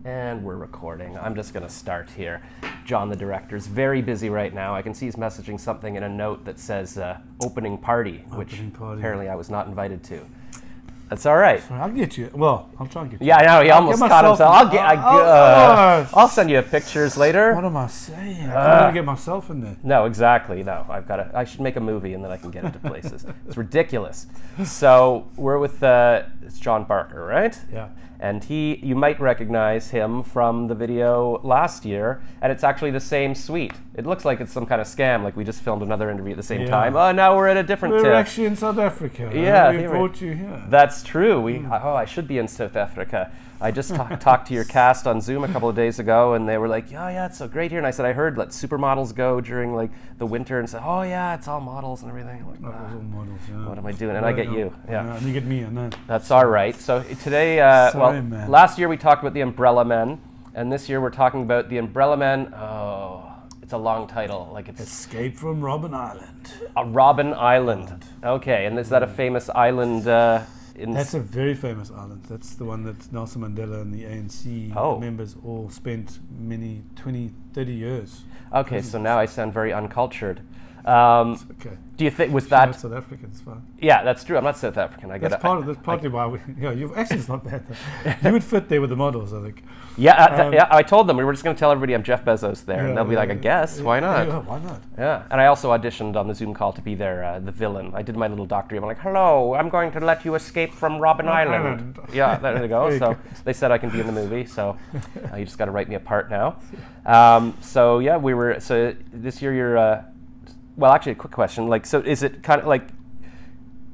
And we're recording. I'm just going to start here. John, the director's very busy right now. I can see he's messaging something in a note that says opening party, which apparently I was not invited to. That's all right. Sorry, I'll get you. Well, I'll try and get you. Yeah, I know. He almost caught himself. I'll send you pictures later. What am I saying? I can't get myself in there. No, exactly. No, I should make a movie and then I can get into places. It's ridiculous. So we're with it's John Barker, right? Yeah. And you might recognize him from the video last year, and it's actually the same suite. It looks like it's some kind of scam, like we just filmed another interview at the same time. Oh, now we're at a different We're TIFF. actually in South Africa. Yeah. We brought you here. That's true. I should be in South Africa. I just talked to your cast on Zoom a couple of days ago, and they were like, yeah, it's so great here. And I said, I heard let supermodels go during like the winter, and said, oh yeah, it's all models and everything. I'm like, all models, yeah. What am I doing? And I get you. Yeah. And you get me, I know. That's all right. So today, man. last year we talked about the Umbrella Men, and this year we're talking about the Umbrella Men. Oh, it's a long title. Like it's Escape from Robben Island. Robben Island. Okay, and is that a famous island? That's a very famous island. That's the one that Nelson Mandela and the ANC members all spent 20, 30 years. Okay, so now I sound very uncultured. Okay. Do you think that South African? It's fine. Yeah, that's true. I'm not South African. That's partly why we. Yeah, you've actually it's not bad. You would fit there with the models, I think. Yeah, I told them we were just going to tell everybody I'm Jeff Bezos there, and they'll be like, I guess, why not? Yeah, why not? Yeah, and I also auditioned on the Zoom call to be the villain. I did my little doctorate. I'm like, hello, I'm going to let you escape from Robben Island. Yeah, there you go. So they said I can be in the movie. So you just got to write me a part now. So this year you're. Well, actually, a quick question. Like, so is it kind of like,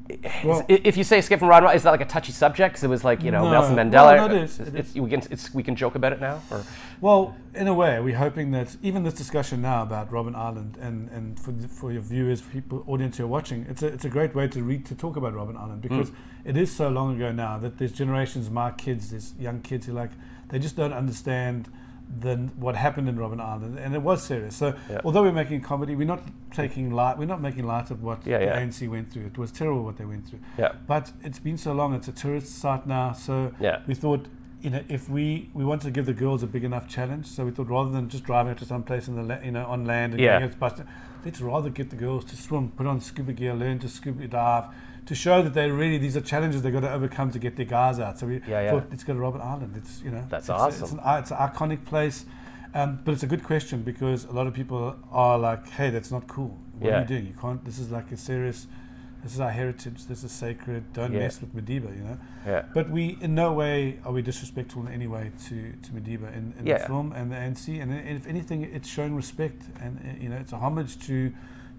if you say Escape from Robben, is that like a touchy subject? Because it was like, Nelson Mandela. Well, it is. We can joke about it now? Or? Well, in a way, we're hoping that even this discussion now about Robben Island and for your viewers, audience who are watching, it's a great way to talk about Robben Island because it is so long ago now that there's generations, my kids, there's young kids who they just don't understand what happened in Robben Island, and it was serious. So, although we're making comedy, we're not making light of what the ANC went through. It was terrible what they went through. Yeah. But it's been so long; it's a tourist site now. So we thought, if we wanted to give the girls a big enough challenge, so we thought rather than just driving up to some place on land and getting it busted, let's rather get the girls to swim, put on scuba gear, learn to scuba dive, to show that these are challenges they've got to overcome to get their guys out. So we thought, let's go to Robben Island. That's awesome. It's an iconic place, but it's a good question because a lot of people are like, hey, that's not cool. What are you doing? You can't. This is like this is our heritage. This is sacred. Don't mess with Madiba, Yeah. But in no way are we disrespectful in any way to Madiba in the film and the ANC. And if anything, it's showing respect and it's a homage to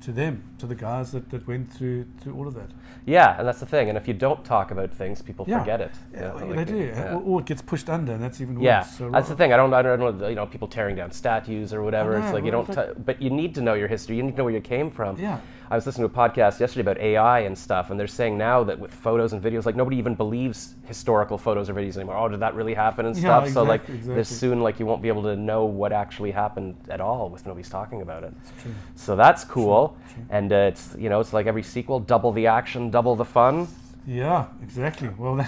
them, to the guys that went through all of that. Yeah, and that's the thing. And if you don't talk about things, people forget it. They do. Or it gets pushed under, and that's even worse. Yeah, so that's the thing. I don't know, people tearing down statues or whatever. It's like you don't. But you need to know your history. You need to know where you came from. Yeah. I was listening to a podcast yesterday about AI and stuff, and they're saying now that with photos and videos, like nobody even believes historical photos or videos anymore. Oh, did that really happen and stuff? Exactly, so there's soon you won't be able to know what actually happened at all with nobody's talking about it. That's true. So that's cool. True. And it's like every sequel, double the action, double the fun. Yeah, exactly. Well, we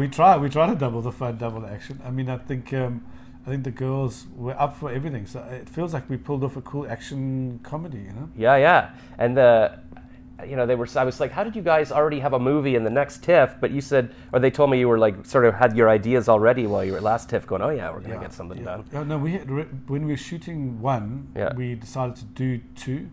try to double the fun, double the action. I mean, I think the girls were up for everything. So it feels like we pulled off a cool action comedy, Yeah. And they were. I was like, how did you guys already have a movie in the next TIFF? But you said, or they told me you were like sort of had your ideas already while you were at last TIFF, going, oh yeah, we're gonna get something done. No, when we were shooting one, we decided to do two.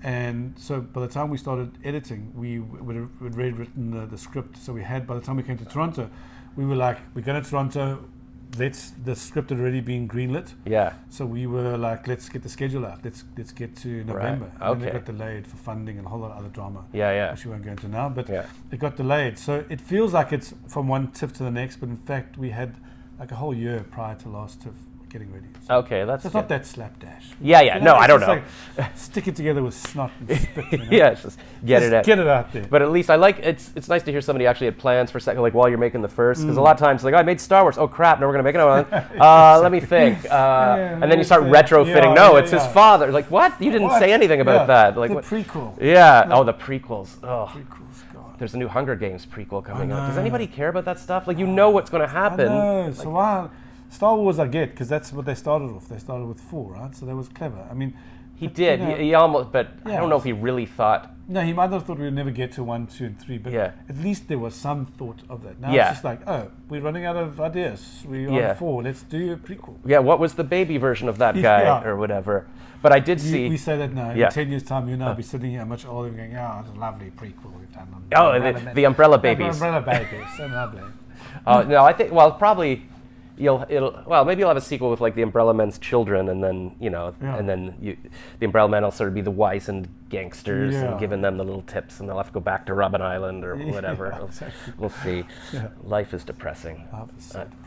And so by the time we started editing, we would already written the script. So by the time we came to Toronto, we were like, we're going to Toronto. The script had already been greenlit. Yeah. So we were like, let's get the schedule out. Let's get to November. Right. And then it got delayed for funding and a whole lot of other drama. Yeah. Which we won't go into now. But it got delayed. So it feels like it's from one TIFF to the next. But in fact, we had like a whole year prior to last TIFF getting ready. So okay, that's it's not that slapdash. Yeah. No, I don't know. Like, stick it together with snot and spit. Yeah, just get it out there. But at least I like it's nice to hear somebody actually had plans for a second, like while you're making the first, because a lot of times like I made Star Wars. Oh crap! Now we're gonna make another one. Let me think. And then you start retrofitting. It's his father. Like what? You didn't say anything about that. Like the prequel. Yeah. Oh, the prequels. Oh. Prequels. God. there's a new Hunger Games prequel coming out. Does anybody care about that stuff? Like, you know what's going to happen. No, so why? Star Wars I get, because that's what they started off. They started with 4, right? So that was clever. I mean, he did. You know, he almost, but I don't know if he really thought. No, he might have thought we would never get to 1, 2, and 3, but at least there was some thought of that. Now it's just like, oh, we're running out of ideas. We're on 4. Let's do a prequel. Yeah, what was the baby version of that guy or whatever? But I did see. We say that now. In 10 years' time, you and I will be sitting here much older and going, it's a lovely prequel we've done. The Umbrella Babies. The Umbrella Babies. So lovely. No, I think, probably. Maybe you'll have a sequel with like the Umbrella Men's children, and then and then the Umbrella Men will sort of be the wizened gangsters and giving them the little tips, and they'll have to go back to Robben Island or whatever. Exactly. We'll see. Yeah. Life is depressing. Life is so depressing.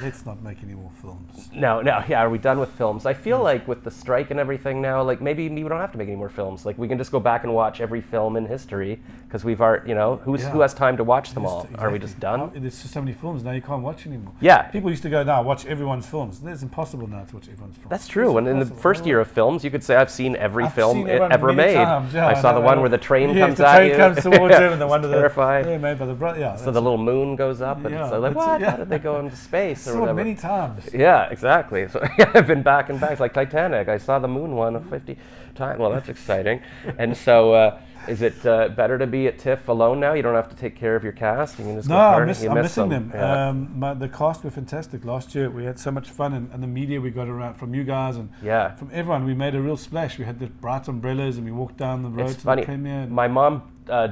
Let's not make any more films. No. Yeah, are we done with films? I feel like with the strike and everything now, like maybe we don't have to make any more films. Like we can just go back and watch every film in history because we've already, who has time to watch them all? Exactly. Are we just done? There's just so many films now you can't watch anymore. Yeah. People used to go, watch everyone's films. It's impossible now to watch everyone's films. That's true. And in the first year of films, you could say I've seen every film ever made. I saw the one where the train comes at you. The train comes towards him, and the one terrifying. Made by the brother. Yeah. So the little moon goes up, and it's like, what? How did they go into space or whatever? Many times. Yeah, exactly. So I've been back and back. It's like Titanic. I saw the moon one 50 times. Well, that's exciting. And so, is it better to be at TIFF alone now? You don't have to take care of your cast. You can just I'm missing them. Yeah. The cast were fantastic last year. We had so much fun, and the media we got around from you guys and from everyone. We made a real splash. We had the bright umbrellas, and we walked down the road to the premiere. My mom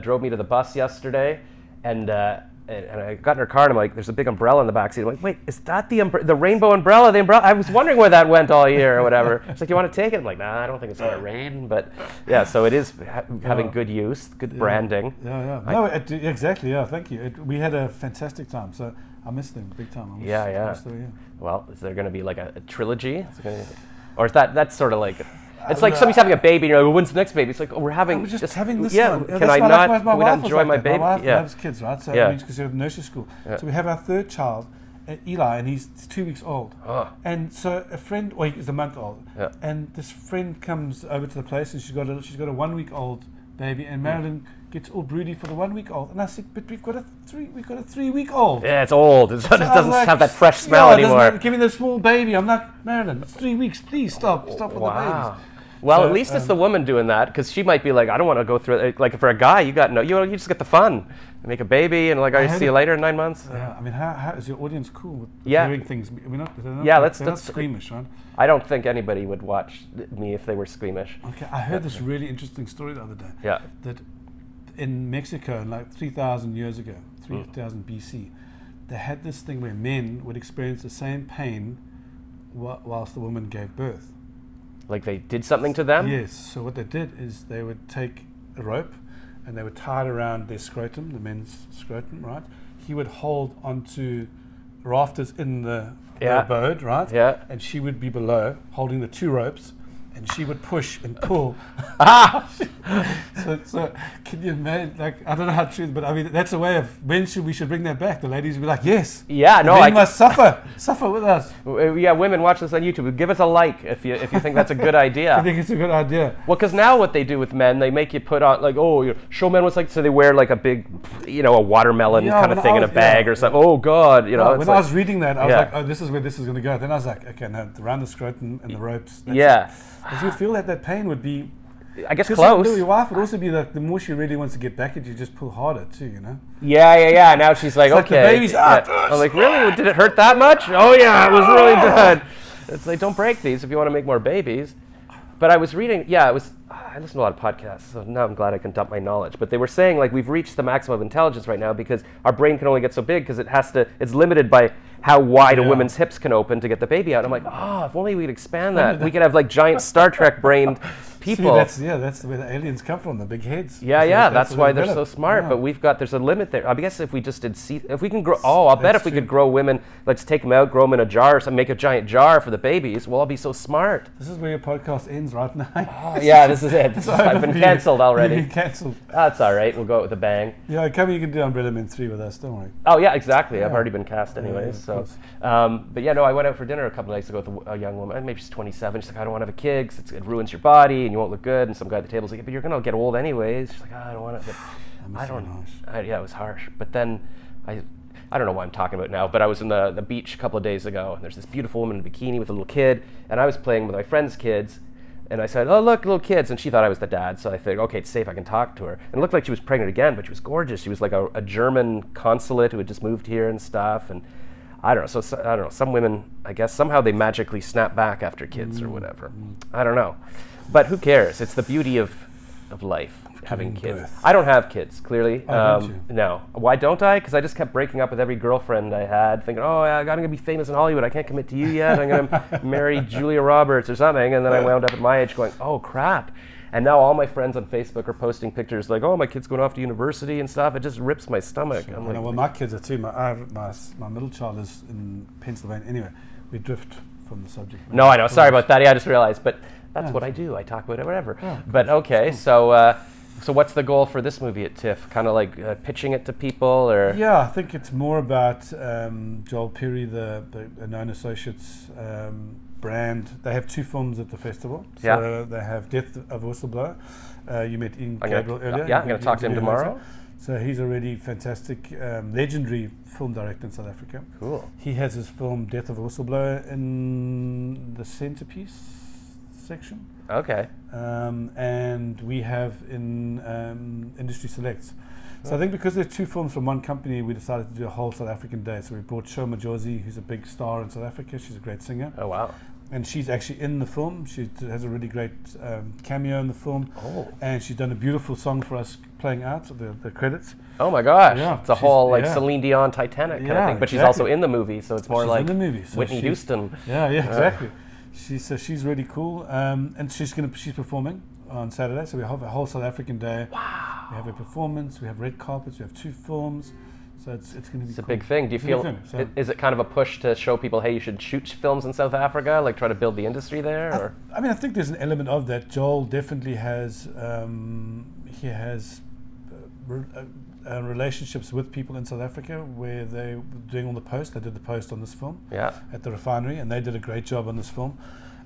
drove me to the bus yesterday, and I got in her car and I'm like, there's a big umbrella in the backseat. I'm like, wait, is that the rainbow umbrella? The umbrella? I was wondering where that went all year or whatever. It's like, you want to take it? I'm like, nah, I don't think it's going to rain. But yeah, so it is having good use, good branding. Yeah. Exactly. Yeah, thank you. We had a fantastic time. So I missed them big time. Well, is there going to be like a trilogy? Or is that's sort of like... It's like somebody's having a baby, and you're like, when's the next baby? It's like, we're having just having this one. Can I not? Can we not enjoy my baby? My wife loves kids, right? So because you're at nursery school. So we have our third child, Eli, and he's 2 weeks old. And so a friend, he's a month old. And this friend comes over to the place, and she's got a 1 week old baby, and Marilyn gets all broody for the 1 week old. And I said, but we've got a 3 week old. Yeah, it's old. It doesn't have that fresh smell anymore. Give me the small baby. I'm like, Marilyn, it's 3 weeks. Please stop with the babies. Well, at least it's the woman doing that, because she might be like, I don't want to go through it. Like, for a guy, you just get the fun. You make a baby, and I see you later in 9 months. Yeah, I mean, how is your audience cool with hearing things? They're not squeamish, right? I don't think anybody would watch me if they were squeamish. Okay, I heard this really interesting story the other day. Yeah. That in Mexico, like 3,000 years ago, 3,000 BC, they had this thing where men would experience the same pain whilst the woman gave birth. Like they did something to them? Yes. So what they did is they would take a rope and they would tie it around their scrotum, the men's scrotum, right? He would hold onto rafters in the abode, right? Yeah. And she would be below holding the 2 ropes, and she would push and pull. So can you imagine? Like, I don't know how true, but I mean that's a way of we should bring that back. The ladies would be like, yes. Yeah, no, I must suffer with us. Yeah, women, watch this on YouTube. Give us a like if you think that's a good idea. I think it's a good idea. Well, because now what they do with men, they make you put on like, show men what's like. So they wear like a big, a watermelon kind of thing in a bag or something. Oh God, when I was reading that, I was like, oh, this is where this is going to go. Then I was like, okay, now around the scrotum and the ropes. Because you feel that pain would be, I guess, close. Your wife would also be like, the more she really wants to get back at you, just pull harder too, Yeah. Now she's like, okay. Like the baby's out. I'm like, really? Did it hurt that much? Oh yeah, it was really good. It's like, don't break these if you want to make more babies. But I was reading, I listen to a lot of podcasts, so now I'm glad I can dump my knowledge. But they were saying like we've reached the maximum of intelligence right now because our brain can only get so big because it's limited by how wide a woman's hips can open to get the baby out. I'm like, if only we could expand that. We could have like giant Star Trek brained people. See, that's where the aliens come from, the big heads. That's why they're so smart. But there's a limit there. I guess if we just if we can grow, I'll bet if we could grow women, let's take them out, grow them in a jar, so make a giant jar for the babies, we'll all be so smart. This is where your podcast ends right now. This is it. I've been cancelled already. You've been cancelled. That's all right. We'll go with a bang. Yeah, come you can do Umbrella Men 3 with us, don't worry. Oh yeah, exactly. I've already been cast anyways. I went out for dinner a couple of nights ago with a young woman. Maybe she's 27. She's like, I don't want to have a kid because it ruins your body and you won't look good. And some guy at the table's like, but you're going to get old anyways. She's like, I don't want it. Yeah, it was harsh. But then I don't know what I'm talking about now, but I was in the beach a couple of days ago, and there's this beautiful woman in a bikini with a little kid, and I was playing with my friend's kids, and I said, "Oh, look, little kids," and she thought I was the dad, so I figured, okay, it's safe, I can talk to her. And it looked like she was pregnant again, but she was gorgeous. She was like a German consulate who had just moved here and stuff, and I don't know. So I don't know. Some women, I guess, somehow they magically snap back after kids or whatever. I don't know, but who cares? It's the beauty of life. Having kids. Birth. I don't have kids, clearly. Don't you? No. Why don't I? Because I just kept breaking up with every girlfriend I had, thinking, oh, I'm going to be famous in Hollywood. I can't commit to you yet. I'm going to marry Julia Roberts or something. And then I wound up at my age going, oh, crap. And now all my friends on Facebook are posting pictures like, oh, my kid's going off to university and stuff. It just rips my stomach. Sure. I'm like, Well, my kids are too. My middle child is in Pennsylvania. Anyway, we drift from the subject. No, I know. Sorry about that. Yeah, I just realized. But that's what I do. I talk about it, whatever. Yeah, but okay, so what's the goal for this movie at TIFF? Kind of like pitching it to people, or? Yeah, I think it's more about Joel Perry, the known associates brand. They have 2 films at the festival. So they have Death of Whistleblower. You met Ian Gabriel earlier. Yeah, I'm going to talk to him tomorrow. So he's a really fantastic, legendary film director in South Africa. Cool. He has his film Death of a Whistleblower in the centerpiece section. Okay. And we have in Industry Selects. So I think because there's 2 films from one company, we decided to do a whole South African day. So we brought Shoma Jozi, who's a big star in South Africa. She's a great singer. Oh, wow. And she's actually in the film. She has a really great cameo in the film. Oh. And she's done a beautiful song for us playing out the credits. Oh my gosh. Yeah, it's a whole Celine Dion Titanic kind of thing. But she's also in the movie, so it's more she's like in the movie, so Whitney Houston. Yeah, exactly. She's really cool. And she's performing on Saturday. So we have a whole South African day. Wow. We have a performance, we have red carpets, we have 2 films. So it's going to be It's a big thing. Do you feel, is it kind of a push to show people, hey, you should shoot films in South Africa, like try to build the industry there? Or? I mean, I think there's an element of that. Joel definitely has, relationships with people in South Africa where they're doing all the post. They did the post on this film at the refinery, and they did a great job on this film.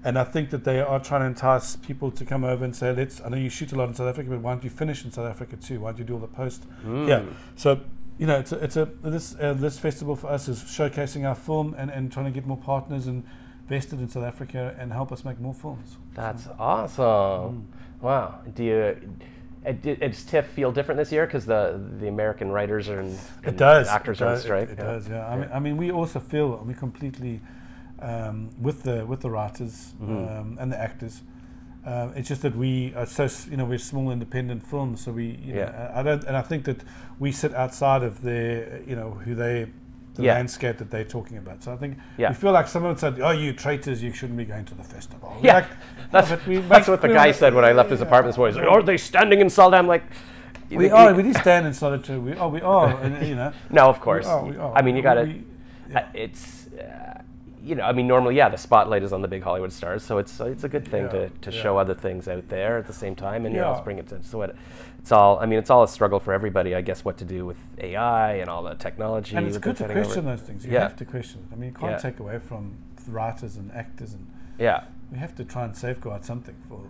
And I think that they are trying to entice people to come over and say, I know you shoot a lot in South Africa, but why don't you finish in South Africa too? Why don't you do all the post here? So, you know, this festival for us is showcasing our film and trying to get more partners and invested in South Africa and help us make more films. That's awesome. Wow. Does TIFF feel different this year because the American writers are and actors are on strike? It does, yeah. I mean, we also feel we completely with the writers and the actors. It's just that we are we're small independent films, so I think that we sit outside of the landscape that they're talking about. So I think we feel like someone said, "Oh, you traitors, you shouldn't be going to the festival." Yeah, that's what the guy said when I left his apartment. He's like, "Are they standing in solitude?" I'm like, we do stand in solitude. We are, and, No, of course. We are. I mean, you got to. It's. I mean, normally, the spotlight is on the big Hollywood stars, so it's a good thing to show other things out there at the same time, and let's bring it to. So it's all. I mean, it's all a struggle for everybody, I guess, what to do with AI and all the technology. And it's good to question those things. You have to question it. I mean, you can't take away from writers and actors, and we have to try and safeguard something for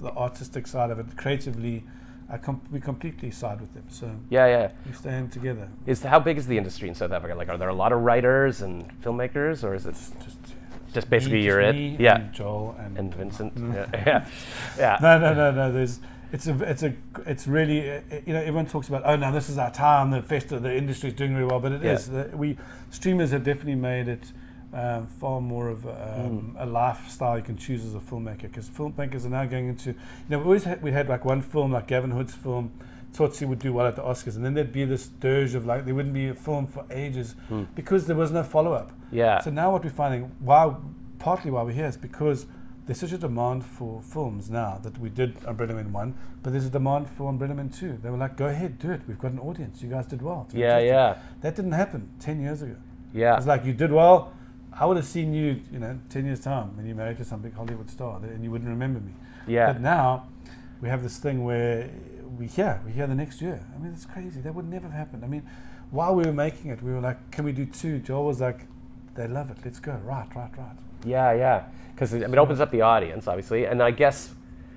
the artistic side of it. Creatively, we completely side with them. So we stand together. How big is the industry in South Africa? Like, are there a lot of writers and filmmakers, or is it just basically you're it? And Joel and Vincent. No. No. It's really everyone talks about, oh no, this is our time. The industry is doing really well, but it is. Streamers have definitely made it far more of a lifestyle you can choose as a filmmaker, because filmmakers are now going into, we had like one film, like Gavin Hood's film, Tsotsi would do well at the Oscars, and then there'd be this dirge of like there wouldn't be a film for ages because there was no follow-up. So now what we're finding, partly why we're here, is because there's such a demand for films now that we did Umbrella Men 1, but there's a demand for Umbrella Men 2. They were like, go ahead, do it. We've got an audience. You guys did well. That didn't happen 10 years ago. It's like, you did well. I would have seen you, 10 years' time when you married to some big Hollywood star, and you wouldn't remember me. But now we have this thing where we're here the next year. I mean, it's crazy. That would never have happened. I mean, while we were making it, we were like, can we do 2? Joel was like, they love it. Let's go. Right. Because it opens up the audience, obviously, and I guess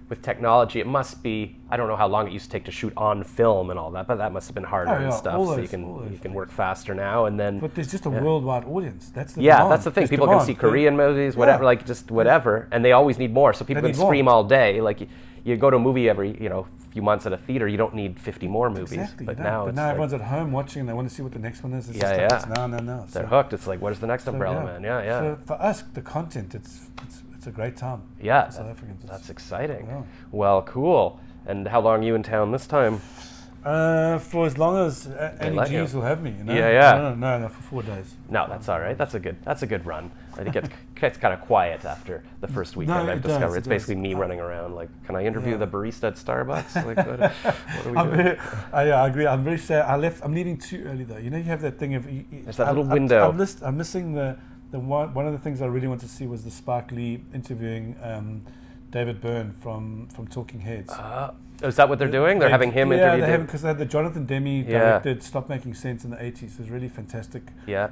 with technology, it must be, I don't know how long it used to take to shoot on film and all that, but that must have been harder and stuff. So you can work faster now, and then. But there's just a worldwide audience. That's the demand. That's the thing. People can see Korean movies, whatever, like just whatever, and they always need more. So people can scream all day. Like you go to a movie every few months at a theater, you don't need 50 more movies. Exactly, but now everyone's at home watching, and they want to see what the next one is. It's no. They're hooked. It's like, where's the next Umbrella Man? Yeah. So for us, the content, it's a great time. Yeah, South Africans. That's exciting. Yeah. Well, cool. And how long are you in town this time? For as long as Andy G's will have me. Yeah. No, for 4 days. No, that's all right. That's a good run. It gets kind of quiet after the first weekend. I've discovered it's basically me running around. Like, can I interview the barista at Starbucks? Like, what are we doing? I agree. I'm very sad. I'm leaving too early though. You have that thing of there's that little window. I'm missing the one of the things I really want to see was the Spike Lee interviewing David Byrne from Talking Heads. Is that what they're doing? They're having him interview? Yeah, because they had the Jonathan Demme directed Stop Making Sense in the 80s. It was a really fantastic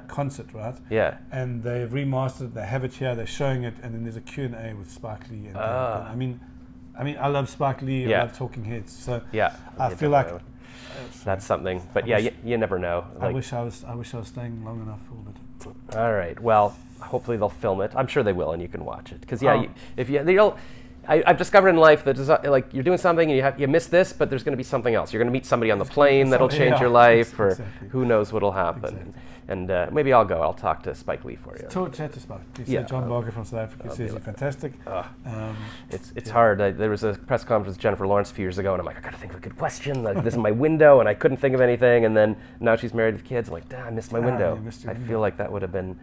concert, right? Yeah. And they've remastered. They have it here. They're showing it, and then there's a Q&A with Spike Lee. And I mean, I love Spike Lee. I love Talking Heads. So I feel like that's something. But you never know. Like, I wish I was staying long enough for it. All right. Well, hopefully they'll film it. I'm sure they will, and you can watch it. Because I've discovered in life that like you're doing something and you miss this, but there's going to be something else. You're going to meet somebody on the plane that'll change your life, or who knows what'll happen. Exactly. And maybe I'll go. I'll talk to Spike Lee for you. Chat to Spike. John Barker from South Africa says you're fantastic. It's hard. There was a press conference with Jennifer Lawrence a few years ago, and I'm like, I got to think of a good question. Like, this is my window, and I couldn't think of anything. And then now she's married with kids. I'm like, damn, I missed my window. I feel like that would have been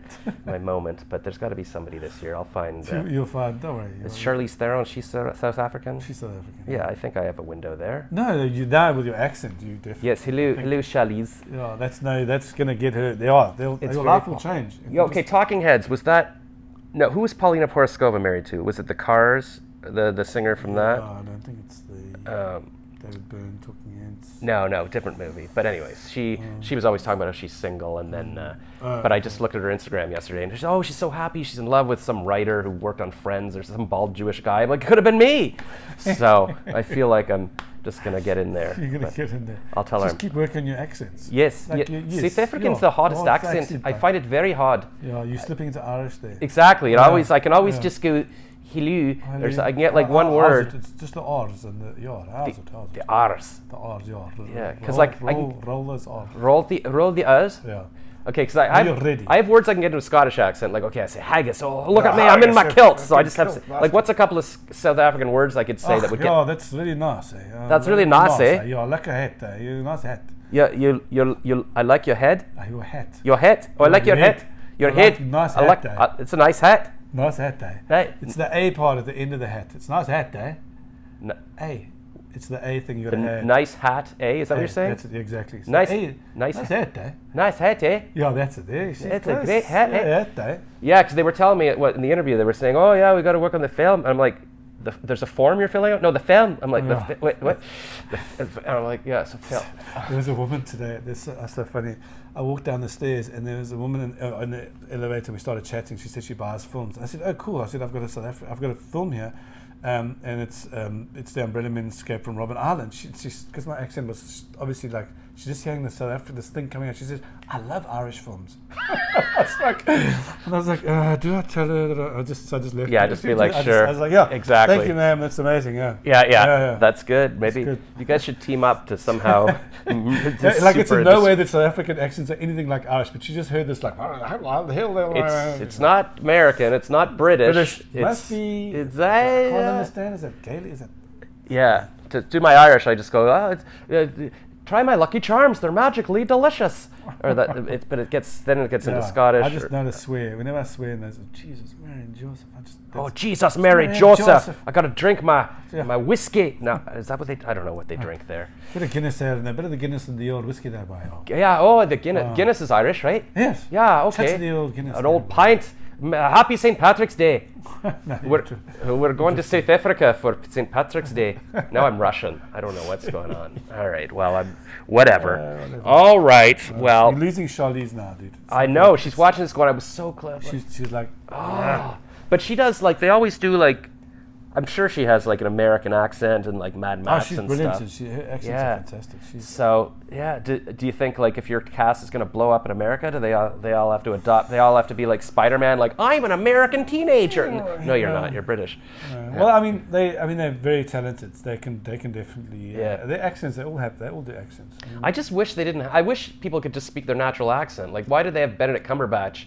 my moment. But there's got to be somebody this year. I'll find. You'll find. Don't worry. Is Charlize Theron? She's South African. She's South African. Yeah, I think I have a window there. No, you die with your accent. You definitely. Yes, hello, Charlize. Yeah, that's gonna get her. Your life will change. Okay, Talking Heads, was that? No, who was Paulina Poroskova married to? Was it the Cars, the singer from that? No, I don't think it's the David Byrne Talking Heads. No, different movie. But anyways, she was always talking about how she's single, and then. But I just looked at her Instagram yesterday, and she's so happy. She's in love with some writer who worked on Friends, or some bald Jewish guy. I'm like, it could have been me. So I feel like I'm just gonna get in there. You're gonna get in there. I'll tell her. Just keep working on your accents. Yes. South African's the hardest accent. I find it very hard. Yeah, you're slipping into Irish there. Exactly. I can always just go hello. I can get like one word. It's just the R's and the R's. The R's. The R's, yeah. Because like roll those R's. Roll the R's. Yeah. Okay, because I have words I can get into a Scottish accent. Like, okay, I say haggis. Oh, look at me, I'm in my kilt. So I just have to, like, what's a couple of South African words I could say that would get? Yeah, that's really nice. That's really nice, eh? Yeah, like a hat. You nice hat. Yeah, you. I like your head. Your hat. Your hat. Oh, I like your head. Your head. Nice hat. It's a nice hat. Nice hat, eh? Right. It's the A part at the end of the hat. It's nice hat, eh? A. It's the A thing you got to have. Nice hat, eh? Is that what you're saying? That's it, exactly. It's nice hat, eh? Nice hat, eh? Yeah, that's it. It's a great hat, eh? Yeah, because they were telling me in the interview, they were saying, oh, yeah, we got to work on the film. And I'm like, there's a form you're filling out? No, the film. I'm like, wait, what? And I'm like, yeah, it's a film. There was a woman today. That's so funny. I walked down the stairs, and there was a woman in the elevator. We started chatting. She said she buys films. I said, oh, cool. I said, I've got a film here. And it's the Umbrella Men Escape from Robben Island. She's because my accent was obviously like she's just hearing this thing coming out. She says, "I love Irish films." I was like, do I tell her that I just left? Yeah, just be like, sure. I was like, yeah, exactly. Thank you, ma'am. That's amazing. Yeah. That's good. Maybe you guys should team up to somehow. Like it's in no way that South African accents are anything like Irish, but she just heard this like, how the hell? It's not American. It's not British. It must be. It's understand? Is that Gaelic? Is that? Yeah. To do my Irish, I just go, try my Lucky Charms. They're magically delicious. Or that, but it gets into Scottish. I just know to swear. Whenever I swear, and there's Jesus, Mary, and Joseph. Jesus, Mary, Joseph. I gotta drink my whiskey. No, is that what they? I don't know what they drink there. Bit of Guinness there, and a bit of the Guinness and the old whiskey there, by Yeah. Oh, the Guinness. Guinness is Irish, right? Yes. Yeah. Okay. That's the old Guinness. An old pint. Happy St. Patrick's Day. We're going to South Africa for St. Patrick's Day. Now I'm Russian. I don't know what's going on. All right. Well, I'm whatever. All right. Well, you're losing Charlize now, dude. I know. She's watching this going, I was so clever. She's like, But she does, like, they always do, like, I'm sure she has like an American accent and like Mad Max she's and brilliant. stuff. Her accents are fantastic. So yeah, do you think like if your cast is going to blow up in America, do they all have to adopt? They all have to be like Spider-Man, like I'm an American teenager. No, you're not. You're British. Well, I mean they're very talented. They can definitely. Their accents. They all do accents. I just wish they didn't. I wish people could just speak their natural accent. Like, why did they have Benedict Cumberbatch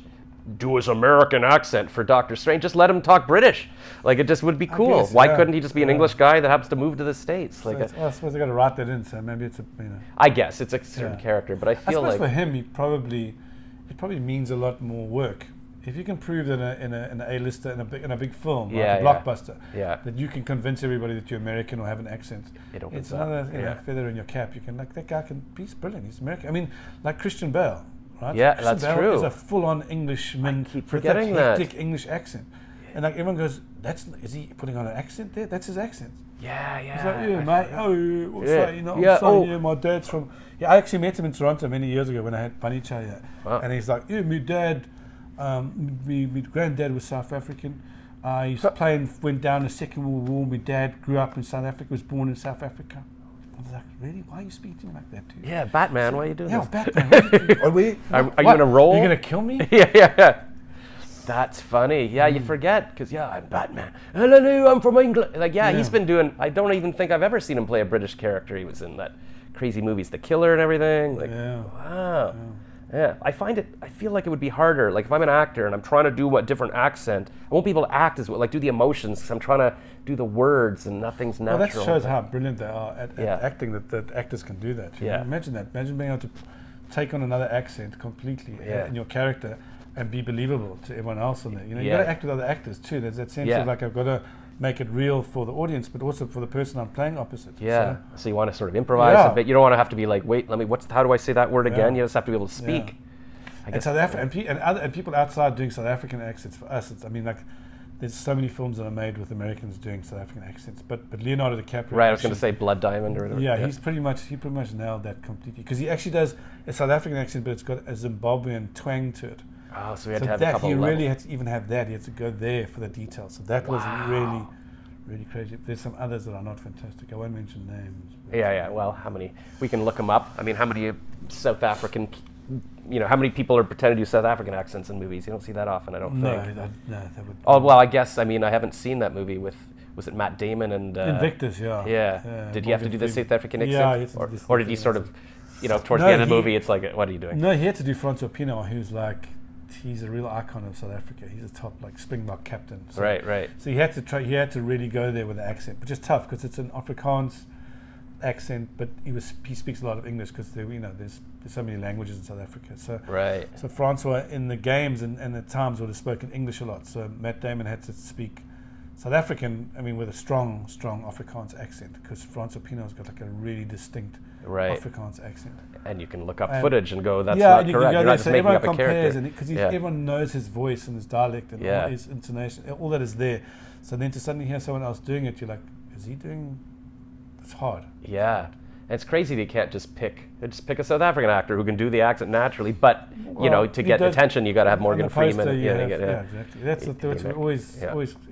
do his American accent for Doctor Strange? Just let him talk British. Like, it just would be cool. Guess, why couldn't he just be an English guy that happens to move to the States? Like, I suppose they got to write that in. So maybe it's I guess it's a certain character, but I feel like for him, it probably means a lot more work. If you can prove that in an A-lister in a big film, like a blockbuster, that you can convince everybody that you're American or have an accent, it's another feather in your cap. You can that guy he's brilliant. He's American. I mean, like Christian Bale. Right? Yeah, Christian that's Bale true. Is a full-on Englishman with that hectic English accent, and like everyone goes, is he putting on an accent there? That's his accent. Yeah. He's like, mate. My dad's from. Yeah, I actually met him in Toronto many years ago when I had Panicha here, and he's like, my dad, my granddad was South African. He went down the Second World War. My dad grew up in South Africa. Was born in South Africa. I was like, really? Why are you speaking to me like that, too? Yeah, Batman, why are you doing this? Yeah, Batman. Are we? Are you going to roll? You're going to kill me? Yeah. That's funny. Yeah, you forget, because, I'm Batman. Hello, I'm from England. Like, he's been doing, I don't even think I've ever seen him play a British character. He was in that crazy movies, The Killer and everything. Like, wow. Yeah, I feel like it would be harder. Like, if I'm an actor and I'm trying to do a different accent, I won't be able to act as well, like do the emotions, because I'm trying to do the words and nothing's natural. Well, that shows how brilliant they are at acting, that actors can do that. You know? Imagine that. Imagine being able to take on another accent completely in your character and be believable to everyone else on there. You know, you got to act with other actors too. There's that sense of like, I've got to make it real for the audience, but also for the person I'm playing opposite. Yeah. So you want to sort of improvise a bit. You don't want to have to be like, wait, how do I say that word again? You just have to be able to speak. And South Africa and people outside doing South African accents, for us, there's so many films that are made with Americans doing South African accents, but Leonardo DiCaprio. Right, I was going to say Blood Diamond or whatever. Yeah, he pretty much nailed that completely, because he actually does a South African accent, but it's got a Zimbabwean twang to it. Oh, so he had to have a couple he of really had to even have that. He had to go there for the details. So that was really, really crazy. There's some others that are not fantastic. I won't mention names. Yeah. Well, how many? We can look them up. I mean, how many South African? How many people are pretending to do South African accents in movies? You don't see that often, I don't think. No, that would. Oh well, I guess. I mean, I haven't seen that movie with. Was it Matt Damon and? Invictus, Yeah. Did he have to do the South African accent? Yeah. Or did he sort of, towards the end of the movie, it's like, what are you doing? No, he had to do Francois Pienaar, who's like, he's a real icon of South Africa. He's a top Springbok captain. So, right. So he had to really go there with the accent, which is tough because it's an Afrikaans accent, but he speaks a lot of English because there's so many languages in South Africa. So So Francois in the games and at times would have spoken English a lot. So Matt Damon had to speak South African, with a strong Afrikaans accent, because Francois Pienaar's got like a really distinct Afrikaans accent. And you can look up footage and go, that's not correct. You're not just making up a character. Because everyone knows his voice and his dialect and all his intonation, all that is there. So then to suddenly hear someone else doing it, you're like, is he doing? It's hard. Yeah. And it's crazy that you can't just pick a South African actor who can do the accent naturally, but to get attention, you got to have Morgan Freeman. Exactly. That's we're always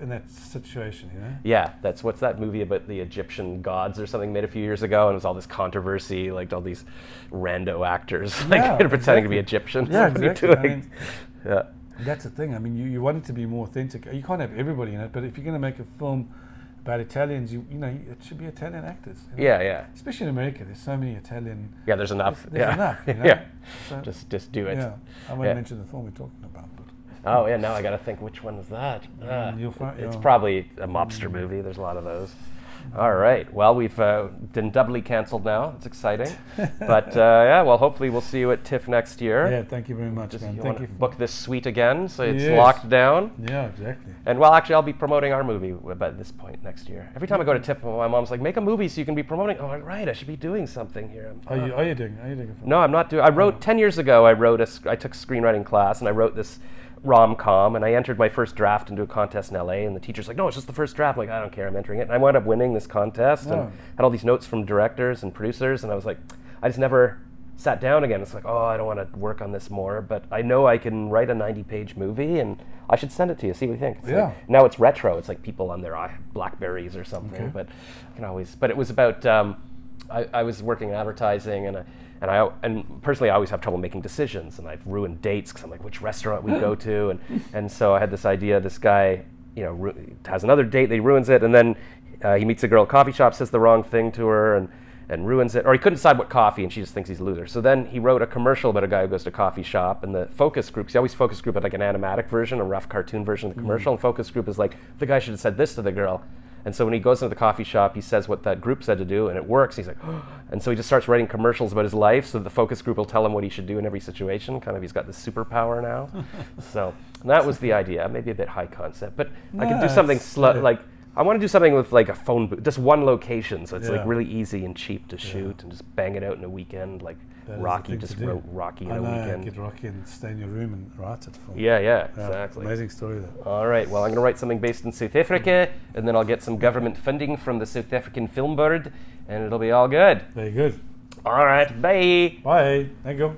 in that situation, Yeah, what's that movie about the Egyptian gods or something made a few years ago, and it was all this controversy, like all these rando actors pretending to be Egyptian. Yeah, exactly. Yeah. That's the thing. You want it to be more authentic. You can't have everybody in it, but if you're going to make a film about Italians, it should be Italian actors. Yeah. Especially in America, there's so many Italian. Yeah, there's enough. There's enough. So just do it. Yeah, I won't mention the film we're talking about. But oh yeah, now I got to think which one is that. It's probably a mobster movie. There's a lot of those. All right. Well, we've been doubly canceled now. It's exciting. But hopefully we'll see you at TIFF next year. Yeah, thank you very much, man. Thank you. Book this suite again, so it's locked down. Yeah, exactly. And actually, I'll be promoting our movie by this point next year. Every time I go to TIFF, my mom's like, make a movie so you can be promoting. I'm like, right, I should be doing something here. Are you doing a film? No, I'm not doing. I wrote 10 years ago. I took a screenwriting class, and I wrote this rom-com, and I entered my first draft into a contest in LA, and the teacher's like, no, it's just the first draft. I'm like, I don't care, I'm entering it. And I wound up winning this contest and had all these notes from directors and producers, and I was like, I just never sat down again. It's like, oh, I don't want to work on this more, but I know I can write a 90-page movie, and I should send it to you, see what you think. It's like, now it's retro. It's like people on their Blackberries or something, but I can always. But it was about. I was working in advertising, and personally, I always have trouble making decisions, and I've ruined dates because I'm like, which restaurant we go to, and so I had this idea. This guy, has another date, he ruins it, and then he meets a girl at a coffee shop, says the wrong thing to her, and ruins it, or he couldn't decide what coffee, and she just thinks he's a loser. So then he wrote a commercial about a guy who goes to a coffee shop, and the focus group, he always focus group had like an animatic version, a rough cartoon version of the commercial, and focus group is like, the guy should have said this to the girl. And so when he goes into the coffee shop, he says what that group said to do, and it works. He's like, oh. And so he just starts writing commercials about his life, so the focus group will tell him what he should do in every situation. Kind of, he's got this superpower now. So that was the idea. Maybe a bit high concept, but I could do something like, I want to do something with like a phone booth, just one location, so it's like really easy and cheap to shoot, and just bang it out in a weekend. Like Rocky just wrote Rocky in a weekend. Get Rocky and stay in your room and write it. Yeah, exactly. Amazing story there. All right, well, I'm going to write something based in South Africa, and then I'll get some government funding from the South African Film Board, and it'll be all good. Very good. All right, bye. Bye. Thank you.